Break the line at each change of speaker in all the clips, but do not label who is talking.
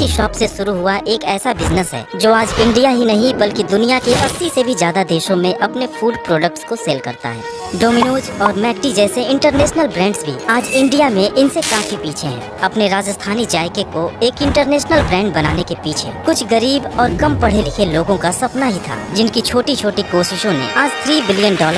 Shop से शुरू हुआ एक ऐसा बिजनेस है जो आज इंडिया ही नहीं बल्कि दुनिया के 80 से भी ज्यादा देशों में अपने फूड प्रोडक्ट्स को सेल करता है। डोमिनोज और मैकडी जैसे इंटरनेशनल ब्रांड्स भी आज इंडिया में इनसे काफी पीछे हैं। अपने राजस्थानी जायके को एक इंटरनेशनल ब्रांड बनाने के पीछे कुछ गरीब और कम पढ़े लिखे लोगों का सपना ही था, जिनकी छोटी छोटी कोशिशों ने आज $3 बिलियन का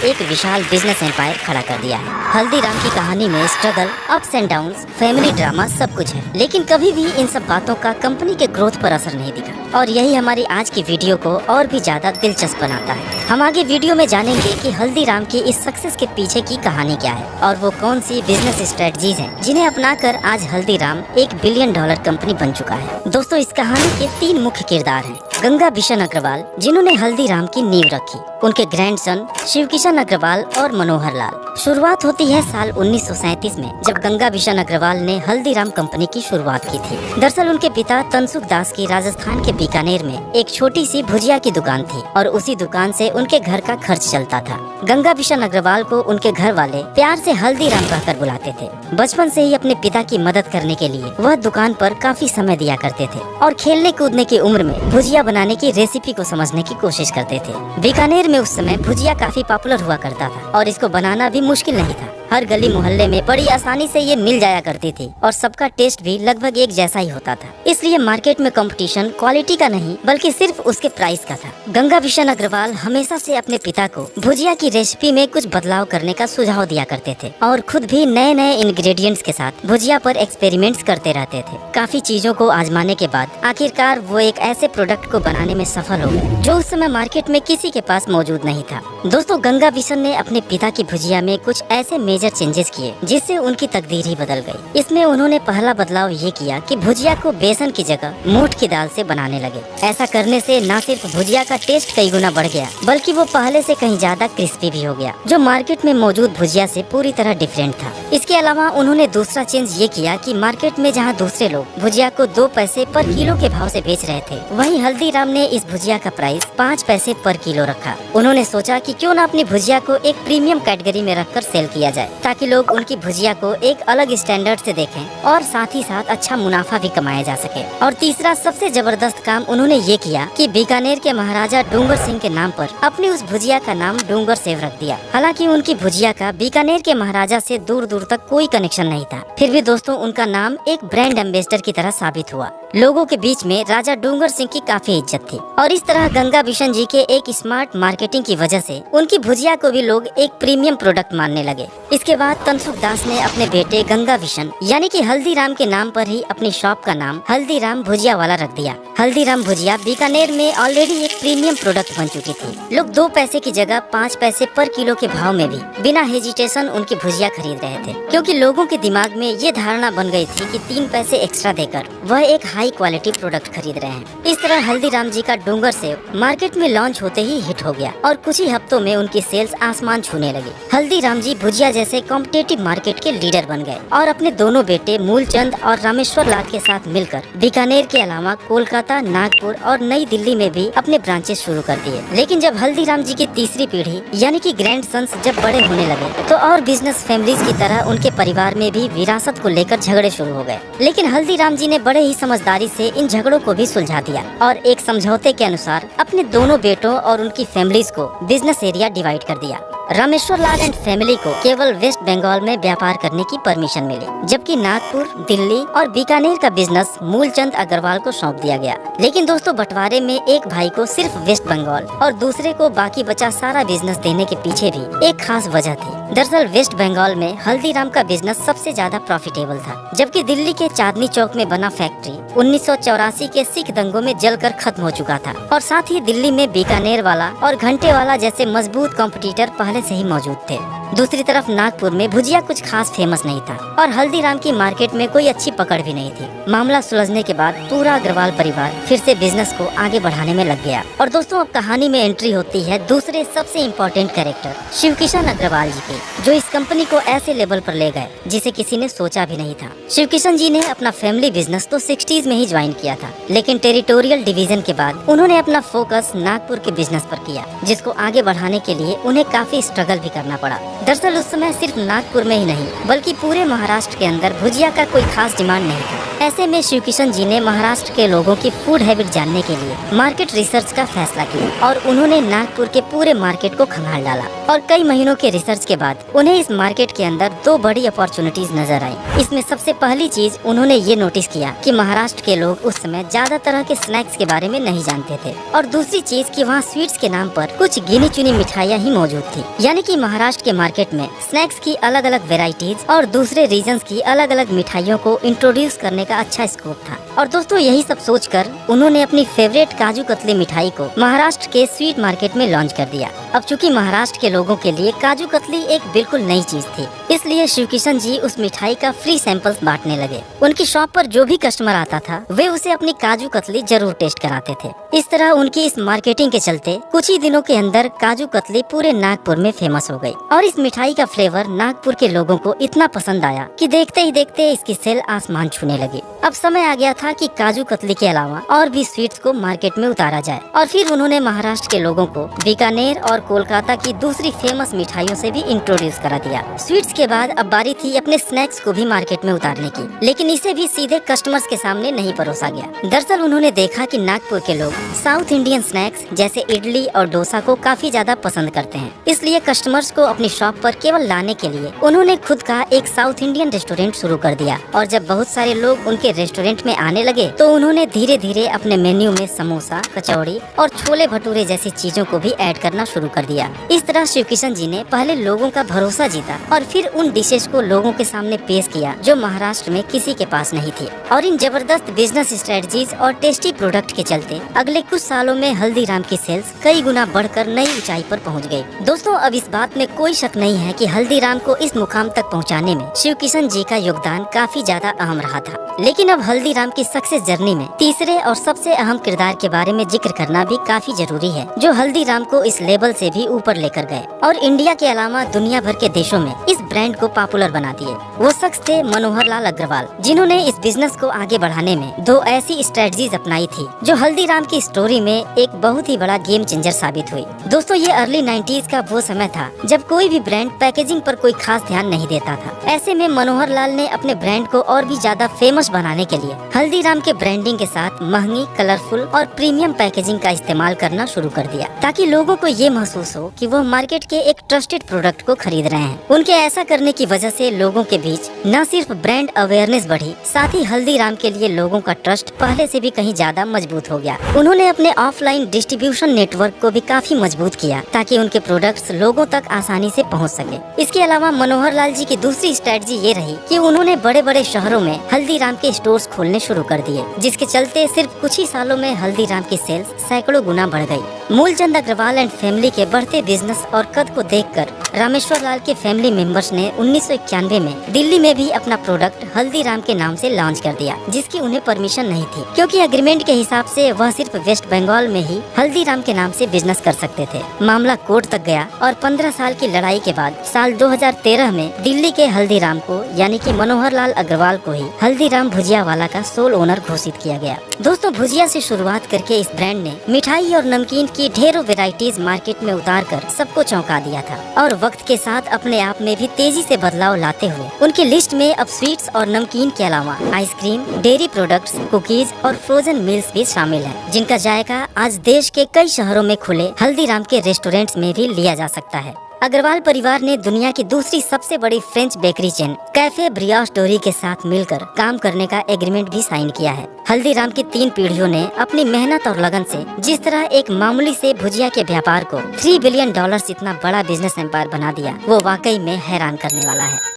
एक विशाल बिजनेस एम्पायर खड़ा कर दिया है। हल्दीराम की कहानी में struggle, ups and downs, family drama सब कुछ है, लेकिन कभी भी इन सब बातों का कंपनी के ग्रोथ पर असर नहीं दिखा, और यही हमारी आज की वीडियो को और भी ज्यादा दिलचस्प बनाता है। हम आगे वीडियो में जानेंगे कि हल्दीराम की इस सक्सेस के पीछे की कहानी क्या है और वो कौन सी बिजनेस स्ट्रेटजीज हैं जिन्हें अपनाकर आज हल्दीराम $1 बिलियन कंपनी बन चुका है। दोस्तों, इस कहानी के 3 मुख्य किरदार हैं। गंगा बिशन अग्रवाल, जिन्होंने हल्दीराम की नींव रखी, उनके ग्रैंडसन शिव किशन अग्रवाल और मनोहर लाल। शुरुआत होती है साल 1937 में, जब गंगा बिशन अग्रवाल ने हल्दीराम कंपनी की शुरुआत की थी। दरअसल उनके पिता तनसुख दास की राजस्थान के बीकानेर में एक छोटी सी भुजिया की दुकान थी और उसी दुकान से उनके घर का खर्च चलता था। गंगा बिशन अग्रवाल को उनके घर वाले प्यार से हल्दीराम कहकर बुलाते थे। बचपन से ही अपने पिता की मदद करने के लिए वह दुकान पर काफी समय दिया करते थे और खेलने कूदने की उम्र में भुजिया बनाने की रेसिपी को समझने की कोशिश करते थे। बीकानेर में उस समय भुजिया काफी पॉपुलर हुआ करता था और इसको बनाना भी मुश्किल नहीं था। हर गली मोहल्ले में बड़ी आसानी से ये मिल जाया करती थी और सबका टेस्ट भी लगभग एक जैसा ही होता था। इसलिए मार्केट में कंपटीशन क्वालिटी का नहीं बल्कि सिर्फ उसके प्राइस का था। गंगा बिशन अग्रवाल हमेशा से अपने पिता को भुजिया की रेसिपी में कुछ बदलाव करने का सुझाव दिया करते थे और खुद भी नए नए इंग्रेडिएंट्स के साथ भुजिया पर एक्सपेरिमेंट्स करते रहते थे। काफी चीजों को आजमाने के बाद आखिरकार वो एक ऐसे प्रोडक्ट को बनाने में सफल हो गए जो उस समय मार्केट में किसी के पास मौजूद नहीं था। दोस्तों, गंगा बिशन ने अपने पिता की भुजिया में कुछ ऐसे मेजर चेंजेस किए जिससे उनकी तकदीर ही बदल गई। इसमें उन्होंने पहला बदलाव ये किया कि भुजिया को बेसन की जगह मोठ की दाल से बनाने लगे। ऐसा करने से न सिर्फ भुजिया का टेस्ट कई गुना बढ़ गया बल्कि वो पहले से कहीं ज्यादा क्रिस्पी भी हो गया, जो मार्केट में मौजूद भुजिया से पूरी तरह डिफरेंट था। इसके अलावा उन्होंने दूसरा चेंज ये किया कि मार्केट में जहाँ दूसरे लोग भुजिया को 2 पैसे पर किलो के भाव से बेच रहे थे, वहीं हल्दीराम ने इस भुजिया का प्राइस 5 पैसे पर किलो रखा। उन्होंने सोचा कि क्यों न अपनी भुजिया को एक प्रीमियम कैटेगरी में रखकर सेल किया जाए ताकि लोग उनकी भुजिया को एक अलग स्टैंडर्ड से देखें और साथ ही साथ अच्छा मुनाफा भी कमाया जा सके। और तीसरा सबसे जबरदस्त काम उन्होंने ये किया कि बीकानेर के महाराजा डूंगर सिंह के नाम पर अपनी उस भुजिया का नाम डूंगर सेव रख दिया। हालांकि उनकी भुजिया का बीकानेर के महाराजा से दूर दूर तक कोई कनेक्शन नहीं था, फिर भी दोस्तों उनका नाम एक ब्रांड एम्बेसडर की तरह साबित हुआ। लोगों के बीच में राजा डूंगर सिंह की काफी इज्जत थी और इस तरह गंगा बिशन जी के एक स्मार्ट मार्केटिंग की वजह से उनकी भुजिया को भी लोग एक प्रीमियम प्रोडक्ट मानने लगे। इसके बाद तनसुख दास ने अपने बेटे गंगा बिशन यानी कि हल्दीराम के नाम पर ही अपनी शॉप का नाम हल्दीराम भुजिया वाला रख दिया। हल्दीराम भुजिया बीकानेर में ऑलरेडी एक प्रीमियम प्रोडक्ट बन चुकी थी। लोग 2 पैसे की जगह 5 पैसे पर किलो के भाव में भी बिना हेजिटेशन उनकी भुजिया खरीद रहे थे, क्योंकि लोगों के दिमाग में ये धारणा बन गई थी कि 3 पैसे एक्स्ट्रा देकर वह एक हाई क्वालिटी प्रोडक्ट खरीद रहे हैं। इस तरह हल्दीराम जी का डूंगर सेव मार्केट में लॉन्च होते ही हिट हो गया और कुछ ही हफ्तों में उनकी सेल्स आसमान छूने लगी। हल्दीराम जी भुजिया जैसे कॉम्पिटिटिव मार्केट के लीडर बन गए और अपने दोनों बेटे मूलचंद और रामेश्वर लाल के साथ मिलकर बीकानेर के अलावा कोलकाता, नागपुर और नई दिल्ली में भी अपने ब्रांचेस शुरू कर दिए। लेकिन जब हल्दीराम जी की तीसरी पीढ़ी यानी कि ग्रैंड सन्स जब बड़े होने लगे तो और बिजनेस फैमिलीज की तरह उनके परिवार में भी विरासत को लेकर झगड़े शुरू हो गए। लेकिन हल्दीराम जी ने बड़े ही समझदारी से इन झगड़ों को भी सुलझा दिया और एक समझौते के अनुसार अपने दोनों बेटों और उनकी फैमिलीज को बिजनेस एरिया डिवाइड कर दिया। रामेश्वर लाल एंड फैमिली को केवल वेस्ट बंगाल में व्यापार करने की परमिशन मिली, जबकि नागपुर, दिल्ली और बीकानेर का बिजनेस मूलचंद अग्रवाल को सौंप दिया गया। लेकिन दोस्तों, बंटवारे में एक भाई को सिर्फ वेस्ट बंगाल और दूसरे को बाकी बचा सारा बिजनेस देने के पीछे भी एक खास वजह थी। दरअसल वेस्ट बंगाल में हल्दीराम का बिजनेस सबसे ज्यादा प्रॉफिटेबल था, जबकि दिल्ली के चांदनी चौक में बना फैक्ट्री 1984 के सिख दंगों में जलकर खत्म हो चुका था और साथ ही दिल्ली में बीकानेर वाला और घंटे वाला जैसे मजबूत कॉम्पिटिटर पहले से ही मौजूद थे। दूसरी तरफ नागपुर में भुजिया कुछ खास फेमस नहीं था और हल्दीराम की मार्केट में कोई अच्छी पकड़ भी नहीं थी। मामला सुलझने के बाद पूरा अग्रवाल परिवार फिर से बिजनेस को आगे बढ़ाने में लग गया। और दोस्तों, अब कहानी में एंट्री होती है दूसरे सबसे इम्पोर्टेंट कैरेक्टर शिव किशन अग्रवाल जी की, जो इस इस कंपनी को ऐसे लेवल पर ले गए जिसे किसी ने सोचा भी नहीं था। शिव किशन जी ने अपना फैमिली बिजनेस तो 60s में ही ज्वाइन किया था, लेकिन टेरिटोरियल डिवीजन के बाद उन्होंने अपना फोकस नागपुर के बिजनेस पर किया, जिसको आगे बढ़ाने के लिए उन्हें काफी स्ट्रगल भी करना पड़ा। दरअसल उस समय सिर्फ नागपुर में ही नहीं बल्कि पूरे महाराष्ट्र के अंदर भुजिया का कोई खास डिमांड नहीं था। ऐसे में शिव किशन जी ने महाराष्ट्र के लोगों की फूड हैबिट जानने के लिए मार्केट रिसर्च का फैसला किया और उन्होंने नागपुर के पूरे मार्केट को खंगाल डाला। और कई महीनों के रिसर्च के बाद उन्हें इस मार्केट के अंदर दो बड़ी अपॉर्चुनिटीज नजर आई। इसमें सबसे पहली चीज उन्होंने ये नोटिस किया कि महाराष्ट्र के लोग उस समय ज्यादा तरह के स्नैक्स के बारे में नहीं जानते थे, और दूसरी चीज कि वहाँ स्वीट्स के नाम पर कुछ गिनी चुनी मिठाइयाँ ही मौजूद थी। यानी कि महाराष्ट्र के मार्केट में स्नैक्स की अलग अलग वेराइटीज और दूसरे रीजन्स की अलग अलग मिठाइयों को इंट्रोड्यूस करने का अच्छा स्कोप था। और दोस्तों यही सब सोचकर उन्होंने अपनी फेवरेट काजू कतली मिठाई को महाराष्ट्र के स्वीट मार्केट में लॉन्च कर दिया। अब चूंकि महाराष्ट्र के लोगों के लिए काजू कतली एक बिल्कुल नई चीज थी, इसलिए शिव किशन जी उस मिठाई का फ्री सैंपल्स बांटने लगे। उनकी शॉप पर जो भी कस्टमर आता था वे उसे अपनी काजू कतली जरूर टेस्ट कराते थे। इस तरह उनकी इस मार्केटिंग के चलते कुछ ही दिनों के अंदर काजू कतली पूरे नागपुर में फेमस हो गई, और इस मिठाई का फ्लेवर नागपुर के लोगों को इतना पसंद आया कि देखते ही देखते इसकी सेल आसमान छूने लगी। अब समय आ गया था कि काजू कतली के अलावा और भी स्वीट्स को मार्केट में उतारा जाए, और फिर उन्होंने महाराष्ट्र के लोगों को बीकानेर और कोलकाता की दूसरी फेमस मिठाइयों से भी इंट्रोड्यूस करा दिया। स्वीट्स के बाद अब बारी थी अपने स्नैक्स को भी मार्केट में उतारने की, लेकिन इसे भी सीधे कस्टमर्स के सामने नहीं परोसा गया। दरअसल उन्होंने देखा कि नागपुर के लोग साउथ इंडियन स्नैक्स जैसे इडली और डोसा को काफी ज्यादा पसंद करते हैं, इसलिए कस्टमर्स को अपनी शॉप पर केवल लाने के लिए उन्होंने खुद का एक साउथ इंडियन रेस्टोरेंट शुरू कर दिया। और जब बहुत सारे लोग उनके रेस्टोरेंट में आने लगे तो उन्होंने धीरे धीरे अपने मेन्यू में समोसा, कचौड़ी और छोले भटूरे जैसी चीजों को भी ऐड करना शुरू कर दिया। इस तरह शिव किशन जी ने पहले लोगों का भरोसा जीता और फिर उन डिशेज को लोगों के सामने पेश किया जो महाराष्ट्र में किसी के पास नहीं थी। और इन जबरदस्त बिजनेस स्ट्रेटजीज और टेस्टी प्रोडक्ट के चलते अगले कुछ सालों में हल्दीराम की सेल्स कई गुना बढ़कर नई ऊंचाई पर पहुंच गई। दोस्तों अब इस बात में कोई शक नहीं है कि हल्दीराम को इस मुकाम तक पहुंचाने में शिव किशन जी का योगदान काफी ज्यादा अहम रहा था। लेकिन अब हल्दीराम की सक्सेस जर्नी में तीसरे और सबसे अहम किरदार के बारे में जिक्र करना भी काफी जरूरी है, जो हल्दीराम को इस लेवल से भी ऊपर लेकर गए और इंडिया के अलावा दुनिया भर के देशों में इस ब्रांड को पॉपुलर बना दिए। वो शख्स थे मनोहर लाल अग्रवाल, जिन्होंने इस बिजनेस को आगे बढ़ाने में दो ऐसी स्ट्रेटजीज अपनाई थी जो हल्दीराम की स्टोरी में एक बहुत ही बड़ा गेम चेंजर साबित हुई। दोस्तों ये अर्ली 90s का वो समय था जब कोई भी ब्रांड पैकेजिंग पर कोई खास ध्यान नहीं देता था। ऐसे में मनोहर लाल ने अपने ब्रांड को और भी ज्यादा फेमस बनाने के लिए हल्दीराम के ब्रांडिंग के साथ महंगी, कलरफुल और प्रीमियम पैकेजिंग का इस्तेमाल करना शुरू कर दिया, ताकि लोगों को ये महसूस हो कि वो मार्केट के एक ट्रस्टेड प्रोडक्ट को खरीद रहे हैं। उनके ऐसा करने की वजह से लोगों के बीच न सिर्फ ब्रांड अवेयरनेस बढ़ी, साथ ही हल्दीराम के लिए लोगों का ट्रस्ट पहले से भी कहीं ज्यादा मजबूत हो गया। उन्होंने अपने ऑफलाइन डिस्ट्रीब्यूशन नेटवर्क को भी काफी मजबूत किया ताकि उनके प्रोडक्ट्स लोगों तक आसानी से पहुंच सके। इसके अलावा मनोहर लाल जी की दूसरी स्ट्रेटजी ये रही कि उन्होंने बड़े बड़े शहरों में हल्दीराम के स्टोर्स खोलने शुरू कर दिए, जिसके चलते सिर्फ कुछ ही सालों में हल्दीराम की सेल्स सैकड़ों गुना बढ़ गई। मूलचंद अग्रवाल एंड फैमिली के बढ़ते बिजनेस और कद को देखकर रामेश्वर लाल के फैमिली मेंबर्स ने 1991 में दिल्ली में भी अपना प्रोडक्ट हल्दीराम के नाम से लॉन्च कर दिया, जिसकी उन्हें परमिशन नहीं थी, क्योंकि एग्रीमेंट के हिसाब से वह सिर्फ वेस्ट बंगाल में ही हल्दीराम के नाम से बिजनेस कर सकते थे। मामला कोर्ट तक गया और 15 साल की लड़ाई के बाद साल 2013 में दिल्ली के हल्दीराम को यानी कि मनोहर लाल अग्रवाल को ही हल्दीराम भुजिया वाला का सोल ओनर घोषित किया गया। दोस्तों भुजिया से शुरुआत करके इस ब्रांड ने मिठाई और नमकीन की ढेरों वेराइटीज मार्केट में उतारकर सबको चौंका दिया था, और वक्त के साथ अपने आप में भी तेजी से बदलाव लाते हुए उनकी लिस्ट में अब स्वीट्स और नमकीन के अलावा आइसक्रीम, डेयरी प्रोडक्ट्स, कुकीज और फ्रोजन मील्स भी शामिल हैं, जिनका जायका आज देश के कई शहरों में खुले हल्दीराम के रेस्टोरेंट्स में भी लिया जा सकता है। अग्रवाल परिवार ने दुनिया की दूसरी सबसे बड़ी फ्रेंच बेकरी चेन कैफे ब्रियोश डोरी के साथ मिलकर काम करने का एग्रीमेंट भी साइन किया है। हल्दीराम की 3 पीढ़ियों ने अपनी मेहनत और लगन से जिस तरह एक मामूली से भुजिया के व्यापार को $3 बिलियन इतना बड़ा बिजनेस एम्पायर बना दिया, वो वाकई में हैरान करने वाला है।